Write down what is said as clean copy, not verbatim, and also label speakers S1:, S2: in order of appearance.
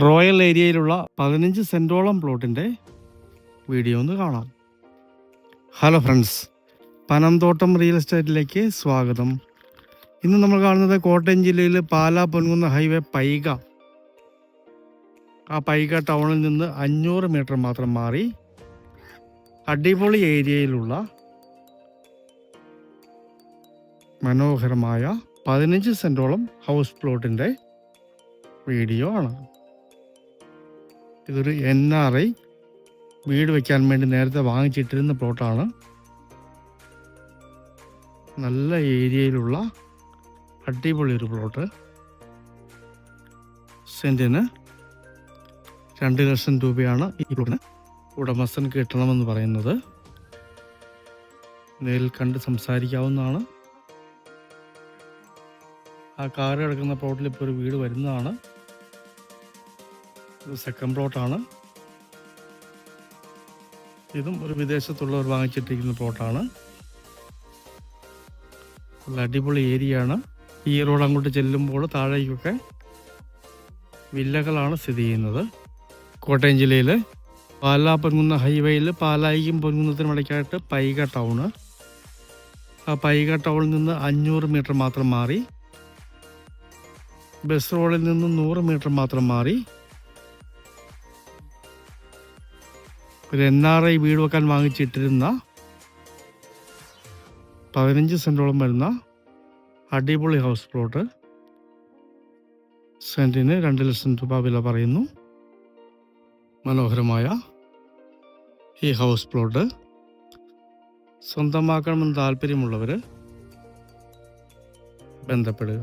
S1: Royal ഏരിയയിലുള്ള 15 സെൻറ്റോളം പ്ലോട്ടിൻ്റെ video ഒന്ന് കാണാം. ഹലോ ഫ്രണ്ട്സ്, പനംതോട്ടം റിയൽ എസ്റ്റേറ്റിലേക്ക് സ്വാഗതം. ഇന്ന് നമ്മൾ കാണുന്നത് കോട്ടയം ജില്ലയിൽ പാലാ പൊൻകുന്ന ഹൈവേ പൈക. ആ പൈക ടൗണിൽ നിന്ന് 500 മീറ്റർ മാത്രം മാറി അടിപൊളി ഏരിയയിലുള്ള മനോഹരമായ 15 സെൻറ്റോളം ഹൗസ് പ്ലോട്ടിൻ്റെ വീഡിയോ ആണ്. ഇതൊരു NRI വീട് വയ്ക്കാൻ വേണ്ടി നേരത്തെ വാങ്ങിച്ചിട്ടിരുന്ന പ്ലോട്ടാണ്. നല്ല ഏരിയയിലുള്ള അടിപൊളി ഒരു പ്ലോട്ട്. സെൻറ്റിന് 2 ലക്ഷം രൂപയാണ് ഈ പ്ലോട്ടിന് ഉടമസ്ഥൻ കിട്ടണമെന്ന് പറയുന്നത്. നേരിൽ കണ്ട് സംസാരിക്കാവുന്നതാണ്. ആ കാറ് കിടക്കുന്ന പ്ലോട്ടിൽ ഇപ്പോൾ ഒരു വീട് വരുന്നതാണ്. ഇത് സെക്കൻഡ് പ്ലോട്ടാണ്. ഇതും ഒരു വിദേശത്തുള്ളവർ വാങ്ങിച്ചിട്ടിരിക്കുന്ന പ്ലോട്ടാണ്. നല്ല അടിപൊളി ഏരിയയാണ്. ഈ റോഡ് അങ്ങോട്ട് ചെല്ലുമ്പോൾ താഴേക്കൊക്കെ വില്ലകളാണ് സ്ഥിതി ചെയ്യുന്നത്. കോട്ടയം ജില്ലയിൽ പാലാ പൊൻകുന്ന ഹൈവേയിൽ പാലായിക്കും പൊൻകുന്നത്തിനും ഇടയ്ക്കായിട്ട് പൈക ടൗണ്. ആ പൈക ടൗണിൽ നിന്ന് 500 മീറ്റർ മാത്രം മാറി, ബസ് റോഡിൽ നിന്ന് 100 മീറ്റർ മാത്രം മാറി ഒരു NRI വീട് വെക്കാൻ വാങ്ങിച്ചിട്ടിരുന്ന 15 സെൻറ്റോളം വരുന്ന അടിപൊളി ഹൗസ് പ്ലോട്ട്. സെൻറ്റിന് 2 ലക്ഷം രൂപ വില പറയുന്നു. മനോഹരമായ ഈ ഹൗസ് പ്ലോട്ട് സ്വന്തമാക്കണമെന്ന് താല്പര്യമുള്ളവർ ബന്ധപ്പെടുക.